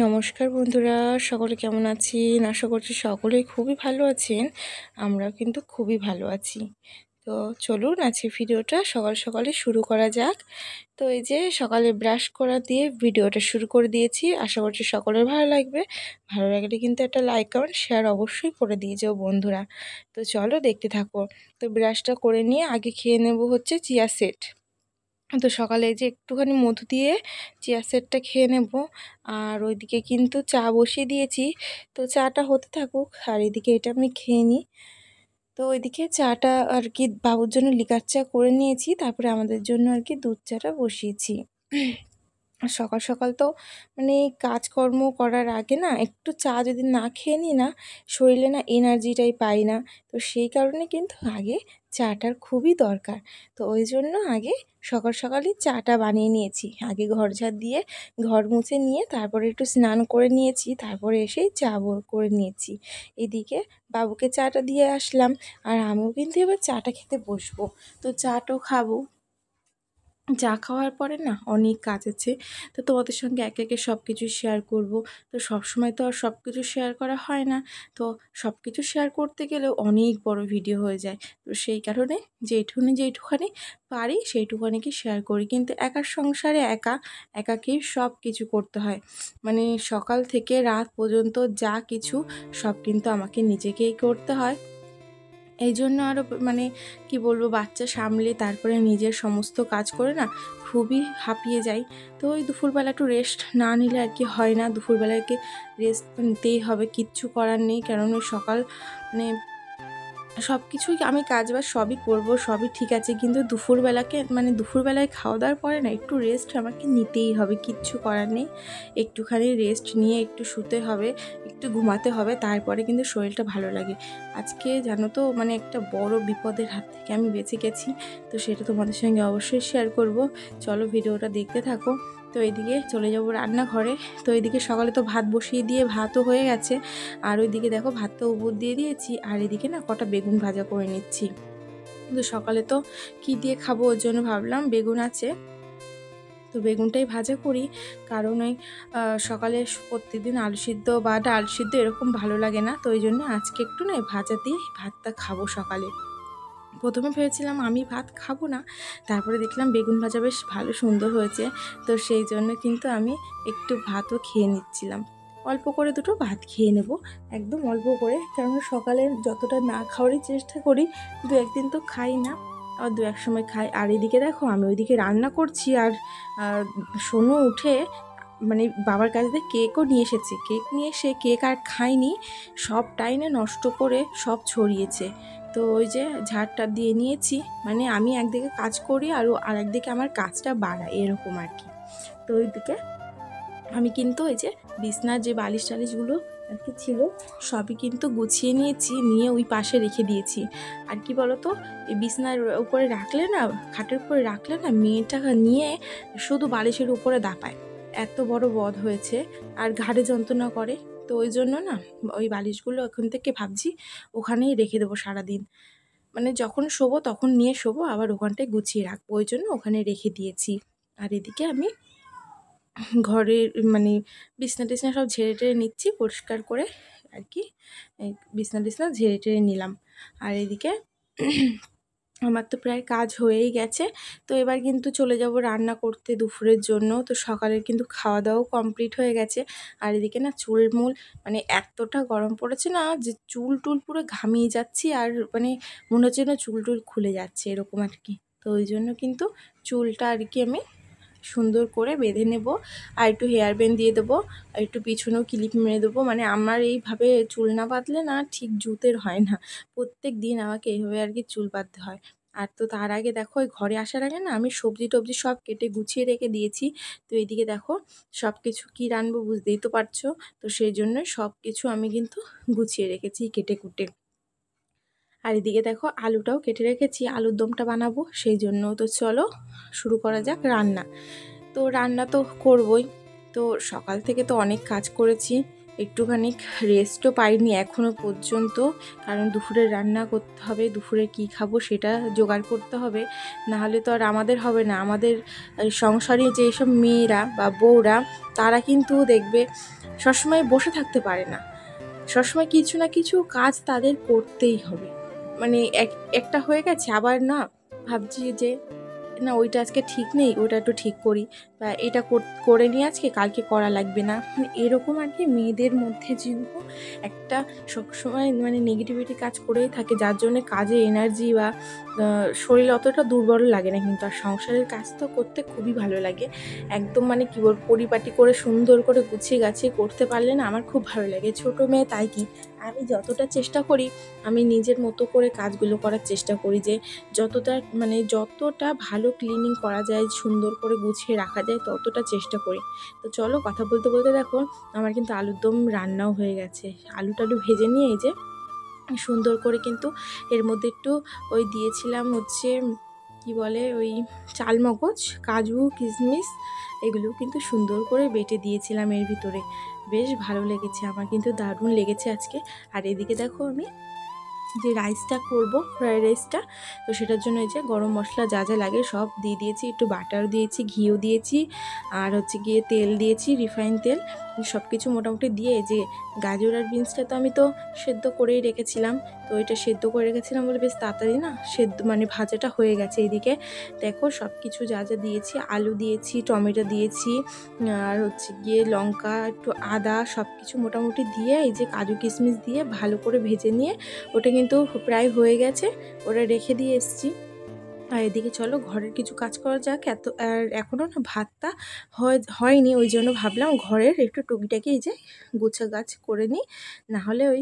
নমস্কার বন্ধুরা, সকলে কেমন আছেন? আশা করছি সকলেই খুবই ভালো আছেন। আমরাও কিন্তু খুবই ভালো আছি। তো চলুন আজকে ভিডিওটা সকাল সকালে শুরু করা যাক। তো এই যে সকালে ব্রাশ করা দিয়ে ভিডিওটা শুরু করে দিয়েছি। আশা করছি সকলের ভালো লাগবে। ভালো লাগলে কিন্তু একটা লাইক কমেন্ট শেয়ার অবশ্যই করে দিয়ে যেও বন্ধুরা। তো চলো দেখতে থাকো। তো ব্রাশটা করে নিয়ে আগে খেয়ে নেব হচ্ছে চিয়া সিড। তো সকালে এই যে একটুখানি মধু দিয়ে চিয়া সিডটা খেয়ে নেব। আর ওইদিকে কিন্তু চা বসিয়ে দিয়েছি। তো চাটা হতে থাকুক আর এদিকে এটা আমি খেয়ে নিই। তো ওইদিকে চাটা আর কি বাবুর জন্য লিকার চা করে নিয়েছি, তারপরে আমাদের জন্য আর কি দুধ চাটা বসিয়েছি। সকাল সকাল তো মানে কাজকর্ম করার আগে না একটু চা যদি না খেয়ে নিই না, শরীরে না এনার্জিটাই পাই না। তো সেই কারণে কিন্তু আগে চাটার খুবই দরকার। তো ওই জন্য আগে সকাল সকালই চাটা বানিয়ে নিয়েছি। আগে ঘর ঝাড় দিয়ে ঘর মুছে নিয়ে তারপরে একটু স্নান করে নিয়েছি, তারপরে এসেই চা করে নিয়েছি। এদিকে বাবুকে চাটা দিয়ে আসলাম, আর আমিও কিন্তু এবার চাটা খেতে বসবো। তো চাটাও খাবো। চা খাওয়ার পরে না অনেক কাজ আছে। তো তোমাদের সঙ্গে একে একে সব কিছু শেয়ার করব। তো সবসময় তো আর সব কিছু শেয়ার করা হয় না। তো সব কিছু শেয়ার করতে গেলেও অনেক বড় ভিডিও হয়ে যায়। তো সেই কারণে যেইটুখানি পারি সেইটুখানিকে শেয়ার করি। কিন্তু একার সংসারে একাকেই সব কিছু করতে হয়। মানে সকাল থেকে রাত পর্যন্ত যা কিছু সব কিন্তু আমাকে নিজেকেই করতে হয়। এই জন্য আরও মানে কি বলবো, বাচ্চা সামলে তারপরে নিজের সমস্ত কাজ করে না খুবই হাঁপিয়ে যাই। তো ওই দুপুরবেলা একটু রেস্ট না নিলে আর কি হয় না। দুপুরবেলাকে রেস্ট তো নিতেই হবে, কিচ্ছু করার নেই। কারণ ওই সকাল মানে সব কিছুই আমি কাজবাজ সবই করব, সবই ঠিক আছে, কিন্তু দুপুরবেলায় খাওয়া দাওয়ার পরে না একটু রেস্ট আমাকে নিতেই হবে, কিচ্ছু করার নেই। একটুখানি রেস্ট নিয়ে একটু শুতে হবে, একটু ঘুমাতে হবে, তারপরে কিন্তু শরীরটা ভালো লাগে। আজকে জানো তো মানে একটা বড় বিপদের হাত থেকে আমি বেঁচে গেছি। তো সেটা তোমাদের সঙ্গে অবশ্যই শেয়ার করব। চলো ভিডিওটা দেখতে থাকো। তো এদিকে চলে যাব রান্নাঘরে। তো এদিকে সকালে তো ভাত বসিয়ে দিয়ে ভাতও হয়ে গেছে, আর ওইদিকে দেখো ভাতটা উপর দিয়ে দিয়েছি, আর এদিকে না কটা বেগুন ভাজা করে নিচ্ছি। কিন্তু সকালে তো কি দিয়ে খাবো, ওর জন্য ভাবলাম বেগুন আছে তো বেগুনটাই ভাজা করি। কারণ ওই সকালে প্রত্যেকদিন আলু সিদ্ধ বা ডাল সিদ্ধ এরকম ভালো লাগে না। তো ওই জন্য আজকে একটু না ভাজা দিয়ে ভাতটা খাবো সকালে। প্রথমে ভেবেছিলাম আমি ভাত খাবো না, তারপরে দেখলাম বেগুন ভাজা বেশ ভালো সুন্দর হয়েছে। তো সেই জন্য কিন্তু আমি একটু ভাতও খেয়ে নিচ্ছিলাম। অল্প করে দুটো ভাত খেয়ে নেব, একদম অল্প করে, কারণ সকালে যতটা না খাওয়ারই চেষ্টা করি, দু একদিন তো খাই না, আর দু এক সময় খাই। আর এদিকে দেখো আমি ওইদিকে রান্না করছি, আর সোনু উঠে মানে বাবার কাছ থেকে কেকও নিয়ে এসেছে। কেক নিয়ে এসে কেক আর খাইনি, সবটাই না নষ্ট করে সব ছড়িয়েছে। তো ওই যে ঝাড়টা দিয়ে নিয়েছি, মানে আমি একদিকে কাজ করি আর একদিকে আমার কাজটা বাড়াই, এরকম আর কি। তো ওইদিকে আমি কিন্তু ওই যে বিছনার যে বালিশ টালিশগুলো আর কি ছিল সবই কিন্তু গুছিয়ে নিয়েছি, নিয়ে ওই পাশে রেখে দিয়েছি। আর কি বলতো, এই বিছনার উপরে রাখলে না, খাটের উপরে রাখলে না মেয়েটা নিয়ে শুধু বালিশের উপরে দাপায়, এত বড় বদ হয়েছে, আর ঘাড়ে যন্ত্রণা করে। তো ওই জন্য না ওই বালিশগুলো এখন থেকে ভাবছি ওখানেই রেখে দেবো সারাদিন। মানে যখন শোবো তখন নিয়ে শোবো, আবার ওখানটায় গুছিয়ে রাখবো, ওই জন্য ওখানে রেখে দিয়েছি। আর এদিকে আমি ঘরের মানে বিছনা টিছনা সব ঝেড়ে টেড়ে নিচ্ছি পরিষ্কার করে আর কি। এই বিছনা টিছনা ঝেড়ে টেড়ে নিলাম। আর এদিকে আমার তো প্রায় কাজ হয়েই গেছে। তো এবার কিন্তু চলে যাব রান্না করতে দুপুরের জন্য। তো সকালের কিন্তু খাওয়া দাওয়াও কমপ্লিট হয়ে গেছে। আর এদিকে না চুলমুল মানে এতটা গরম পড়েছে না যে চুল টুল পুরো ঘামিয়ে যাচ্ছি, আর মানে মনে হচ্ছে না চুল টুল খুলে যাচ্ছে এরকম আর কি। তো ওই জন্য কিন্তু চুলটা আর কি আমি সুন্দর করে বেঁধে নেব, আর একটু হেয়ার ব্যান্ড দিয়ে দেবো, আর একটু পিছনেও ক্লিপ মেরে দেবো। মানে আমার এইভাবে চুল না বাঁধলে না ঠিক জুতের হয় না, প্রত্যেক দিন আমাকে এইভাবে আর কি চুল বাঁধতে হয়। আর তো তার আগে দেখো ওই ঘরে আসার আগে না আমি সবজি টবজি সব কেটে গুছিয়ে রেখে দিয়েছি। তো এইদিকে দেখো সব কিছু কী রান্নবো বুঝতেই তো পারছো। তো সেই জন্য সব কিছু আমি কিন্তু গুছিয়ে রেখেছি কেটে কুটে। আর এদিকে দেখো আলুটাও কেটে রেখেছি, আলুর দমটা বানাবো সেই জন্য। তো চলো শুরু করা যাক রান্না। তো রান্না তো করবই। তো সকাল থেকে তো অনেক কাজ করেছি, একটুখানি রেস্টও পাইনি এখনও পর্যন্ত, কারণ দুপুরে রান্না করতে হবে, দুপুরে কি খাবো সেটা জোগাড় করতে হবে, নাহলে তো আর আমাদের হবে না। আমাদের সংসারে যেসব মেয়েরা বা বউরা তারা কিন্তু দেখবে সবসময় বসে থাকতে পারে না, সবসময় কিছু না কিছু কাজ তাদের করতেই হবে। মানে একটা হয়ে গেছে, আবার না ভাবছি যে না ওইটা আজকে ঠিক নেই, ওইটা একটু ঠিক করি, বা এটা করে নিয়ে আজকে কালকে করা লাগবে না, মানে এরকম আর কি। মেয়েদের মধ্যে যেন একটা সবসময় মানে নেগেটিভিটি কাজ করেই থাকে, যার জন্য কাজে এনার্জি বা শরীর অতটা দুর্বল লাগে না। কিন্তু আর সংসারের কাজ তো করতে খুবই ভালো লাগে, একদম মানে কী বল, পরিপাটি করে সুন্দর করে গুছিয়ে গাছিয়ে করতে পারলে না আমার খুব ভালো লাগে। ছোটো মেয়ে তাই কি, আমি যতটা চেষ্টা করি আমি নিজের মতো করে কাজগুলো করার চেষ্টা করি, যে যতটা ভালো ক্লিনিং করা যায়, সুন্দর করে গুছিয়ে রাখা যায়, ততটা চেষ্টা করি। তো চলো, কথা বলতে বলতে দেখো আমার কিন্তু আলুর দম রান্নাও হয়ে গেছে। আলু টালু ভেজে নিয়ে এই যে সুন্দর করে কিন্তু এর মধ্যে একটু ওই দিয়েছিলাম হচ্ছে কি বলে ওই চালমগজ, কাজু, কিশমিশ, এগুলো কিন্তু সুন্দর করে বেটে দিয়েছিলাম এর ভিতরে। বেশ ভালো লেগেছে আমার, কিন্তু দারুণ লেগেছে আজকে। আর এদিকে দেখো আমি যে রাইসটা করব, ফ্রাইড রাইসটা, তো সেটার জন্য এই যে গরম মশলা যা যা লাগে সব দিয়ে দিয়েছি, একটু বাটার দিয়েছি, ঘিও দিয়েছি, আর হচ্ছে গিয়ে তেল দিয়েছি, রিফাইন তেল, সব কিছু মোটামুটি দিয়ে যে গাজর আর বিনসটা তো আমি তো সেদ্ধ করেই রেখেছিলাম, তো এটা সেদ্ধ করে রেখেছিলাম বলে বেশ তাড়াতাড়ি না সেদ্ধ মানে ভাজাটা হয়ে গেছে। এইদিকে দেখো সব কিছু যা যা দিয়েছি, আলু দিয়েছি, টমেটো দিয়েছি, আর হচ্ছে গিয়ে লঙ্কা, একটু আদা, সব কিছু মোটামুটি দিয়ে এই যে কাজু কিশমিশ দিয়ে ভালো করে ভেজে নিয়ে ওটা কিন্তু প্রায় হয়ে গেছে, ওটা রেখে দিয়ে এসেছি। আর এদিকে চলো ঘরের কিছু কাজ করা যাক। আর এখনও না ভাতটা হয়নি, ওই জন্য ভাবলাম ঘরের একটু টুকিটাকি এই যে গাছ করে নিই, নাহলে ওই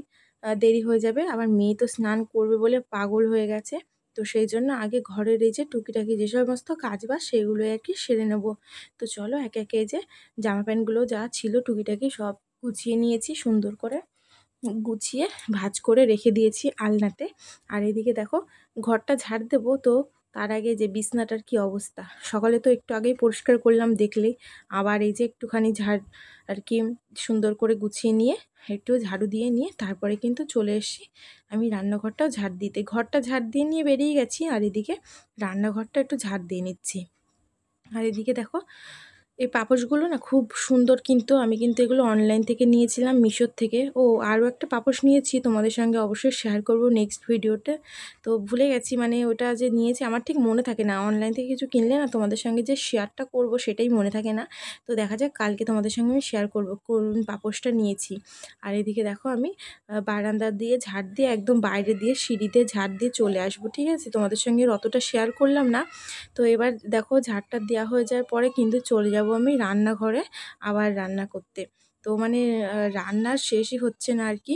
দেরি হয়ে যাবে। আমার মেয়ে তো স্নান করবে বলে পাগল হয়ে গেছে, তো সেই জন্য আগে ঘরের এই যে টুকিটাকি যে সমস্ত কাজ বাজ সেগুলো আর কি সেরে নেবো। তো চলো একে একে এই যে জামা প্যান্টগুলো যা ছিল টুকিটাকি সব গুছিয়ে নিয়েছি, সুন্দর করে গুছিয়ে ভাঁজ করে রেখে দিয়েছি আলনাতে। আর এদিকে দেখো ঘরটা ঝাড় দেবো, তো তার আগে যে বিছনাটার কি অবস্থা, সকালে তো একটু আগেই পরিষ্কার করলাম দেখলেই, আবার এই যে একটুখানি ঝাড় আর কি সুন্দর করে গুছিয়ে নিয়ে একটু ঝাড়ু দিয়ে নিয়ে তারপরে কিন্তু চলে এসেছি আমি রান্নাঘরটাও ঝাড় দিতে। ঘরটা ঝাড় দিয়ে নিয়ে বেরিয়ে গেছি, আর এদিকে রান্নাঘরটা একটু ঝাড় দিয়ে নিচ্ছি। আর এদিকে দেখো এই পাপোশগুলো না খুব সুন্দর, কিন্তু আমি কিন্তু এগুলো অনলাইন থেকে নিয়েছিলাম, মিশোর থেকে। ও আরও একটা পাপোশ নিয়েছি, তোমাদের সঙ্গে অবশ্যই শেয়ার করব নেক্সট ভিডিওতে। তো ভুলে গেছি, মানে ওটা যে নিয়েছি আমার ঠিক মনে থাকে না, অনলাইন থেকে কিছু কিনলে না তোমাদের সঙ্গে যে শেয়ারটা করব সেটাই মনে থাকে না। তো দেখা যাক কালকে তোমাদের সঙ্গে আমি শেয়ার করব কোন পাপোশটা নিয়েছি। আর এদিকে দেখো আমি বারান্দা দিয়ে ঝাড় দিয়ে একদম বাইরে দিয়ে সিঁড়িতে ঝাড় দিয়ে চলে আসবো, ঠিক আছে? তোমাদের সঙ্গে অতটা শেয়ার করলাম না। তো এবার দেখো ঝাড়টা দেওয়া হয়ে যাওয়ার পরে কিন্তু চলে যাব আমি রান্নাঘরে আবার রান্না করতে। তো মানে রান্নার শেষই হচ্ছে না আর কি,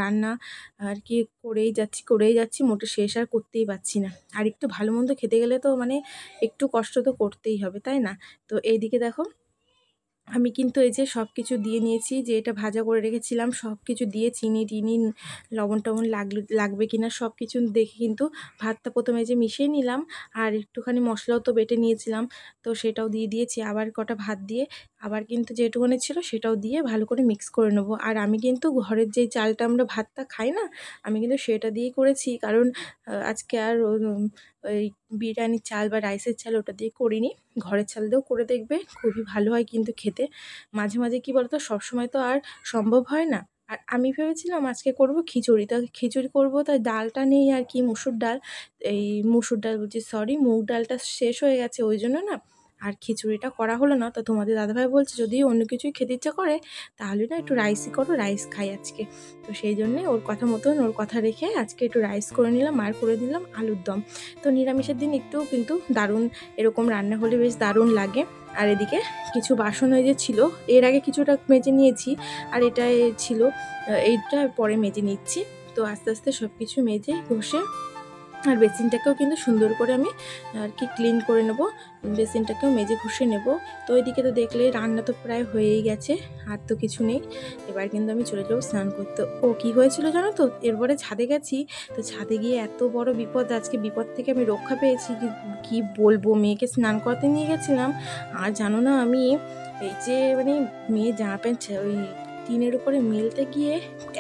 রান্না আর কি করেই যাচ্ছি, মোটে শেষ আর করতেই পারছি না। আর একটু ভালো মন্দ খেতে গেলে তো মানে একটু কষ্ট তো করতেই হবে, তাই না? তো এইদিকে দেখো আমি কিন্তু এই যে সব কিছু দিয়ে নিয়েছি, যে এটা ভাজা করে রেখেছিলাম সব কিছু দিয়ে, চিনি টিনি লবণ টবণ লাগবে কিনা সব কিছু দেখে কিন্তু ভাতটা প্রথমে যে মিশিয়ে নিলাম, আর একটুখানি মশলাও তো বেটে নিয়েছিলাম, তো সেটাও দিয়ে দিয়েছি। আবার কটা ভাত দিয়ে আবার কিন্তু যেটুকুনি ছিল সেটাও দিয়ে ভালো করে মিক্স করে নেবো। আর আমি কিন্তু ঘরের যেই চালটা আমরা ভাতটা খাই না, আমি কিন্তু সেটা দিয়েই করেছি, কারণ আজকে আর ওই বিরিয়ানির চাল বা রাইসের চাল ওটা দিয়ে করিনি, ঘরের চাল দিয়েও করে দেখবে, খুবই ভালো হয় কিন্তু খেতে। মাঝে মাঝে কী বলতো, সবসময় তো আর সম্ভব হয় না। আর আমি ভেবেছিলাম আজকে করব খিচুড়ি, তা খিচুড়ি করব, তাই ডালটা নেই আর কি, মুসুর ডাল, এই মুসুর ডাল বলছি সরি, মুগ ডালটা শেষ হয়ে গেছে, ওই জন্য না আর খিচুড়িটা করা হলো না। তো তোমাদের দাদাভাই বলছে যদি অন্য কিছুই খেতে ইচ্ছা করে তাহলে না একটু রাইসই করো, রাইস খাই আজকে। তো সেই জন্যে ওর কথা মতন, ওর কথা রেখে আজকে একটু রাইস করে নিলাম, আর করে দিলাম আলুর দম। তো নিরামিষের দিন একটু কিন্তু দারুণ এরকম রান্না হলে বেশ দারুণ লাগে। আর এদিকে কিছু বাসন হয়ে যে ছিল, এর আগে কিছুটা মেজে নিয়েছি, আর এটা ছিল, এইটা পরে মেজে নিচ্ছি। তো আস্তে আস্তে সব কিছু মেজে ঘষে আর বেসিনটাকেও কিন্তু সুন্দর করে আমি আর কি ক্লিন করে নেব, বেসিনটাকেও মেজে ঘষে নেব। তো ওইদিকে তো দেখলে রান্না তো প্রায় হয়েই গেছে, আর তো কিছু নেই। এবার কিন্তু আমি চলে যাবো স্নান করতে। ও কি হয়েছিল জানো তো, এরপরে ছাদে গেছি, তো ছাদে গিয়ে এত বড় বিপদ, আজকে বিপদ থেকে আমি রক্ষা পেয়েছি কি বলবো। মেয়েকে স্নান করতে নিয়ে গেছিলাম, আর জানো না আমি এই যে মানে মেয়ে জামা প্যান্ট ওই টিনের উপরে মেলতে গিয়ে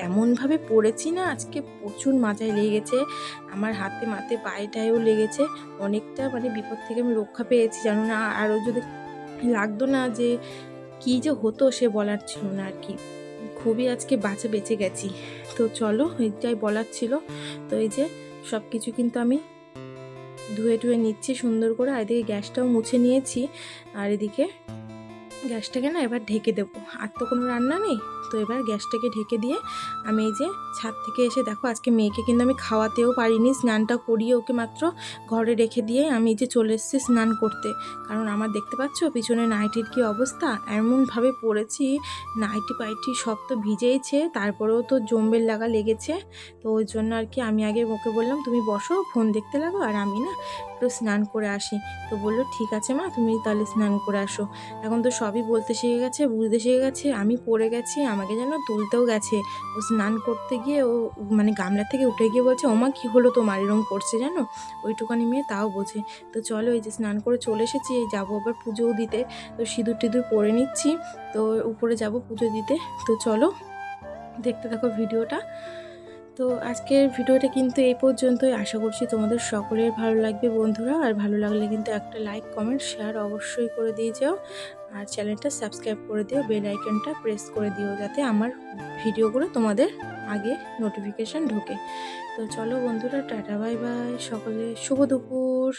এমনভাবে পড়েছি না, আজকে প্রচুর মাথায় লেগেছে, আমার হাতে মাতে পায়ে টায়েও লেগেছে অনেকটা, মানে বিপদ থেকে আমি রক্ষা পেয়েছি জানো না। আরও যদি লাগতো না, যে কী যে হতো সে বলার ছিল না আর কি। খুবই আজকে বেঁচে গেছি। তো চলো, এইটাই বলার ছিল। তো এই যে সব কিছু কিন্তু আমি ধুয়ে টুয়ে নিচ্ছি সুন্দর করে, আর এদিকে গ্যাসটাও মুছে নিয়েছি। আর এদিকে গ্যাসটাকে না এবার ঢেকে দেবো, আর তো কোনো রান্না নেই। তো এবার গ্যাসটাকে ঢেকে দিয়ে আমি এই যে ছাদ থেকে এসে দেখো, আজকে মেয়েকে কিন্তু আমি খাওয়াতেও পারিনি, স্নানটা করিয়ে ওকে মাত্র ঘরে রেখে দিয়ে আমি এই যে চলে এসেছি স্নান করতে। কারণ আমার দেখতে পাচ্ছ পিছনে নাইটির কি অবস্থা, এমনভাবে পড়েছি, নাইটি পাইটি সব তো ভিজেইছে, তারপরেও তো জম্বের লাগা লেগেছে। তো ওই জন্য আর কি আমি আগে ওকে বললাম তুমি বসো ফোন দেখতে লাগো, আর আমি না একটু স্নান করে আসি। তো বললো ঠিক আছে মা, তুমি তাহলে স্নান করে আসো। এখন তো সবই বলতে শিখে গেছে, বুঝতে শিখে গেছে। আমি পড়ে গেছি, আমাকে যেন তুলতেও গেছে। ও স্নান করতে গিয়ে ও মানে গামলা থেকে উঠে গিয়ে বলছে ওমা কী হলো তোমার, এরকম করছে জানো। ওইটুকানি মেয়ে তাও বোঝে। তো চলো, এই যে স্নান করে চলে এসেছি, এই যাবো আবার পুজোও দিতে। তো সিঁদুর টিঁদুর পরে নিচ্ছি, তো উপরে যাব পুজো দিতে। তো চলো দেখতে থাকো ভিডিওটা। তো আজকের ভিডিওটা কিন্তু এই পর্যন্তই। আশা করছি তোমাদের সকলের ভালো লাগবে বন্ধুরা। আর ভালো লাগলে কিন্তু একটা লাইক কমেন্ট শেয়ার অবশ্যই করে দিয়ে যাও। আর চ্যানেলটা সাবস্ক্রাইব করে দিও, বেল আইকনটা প্রেস করে দিও, যাতে আমার ভিডিওগুলো তোমাদের আগে নোটিফিকেশান ঢোকে। তো চলো বন্ধুরা, টাটা বাই বাই, সকলে শুভ দুপুর।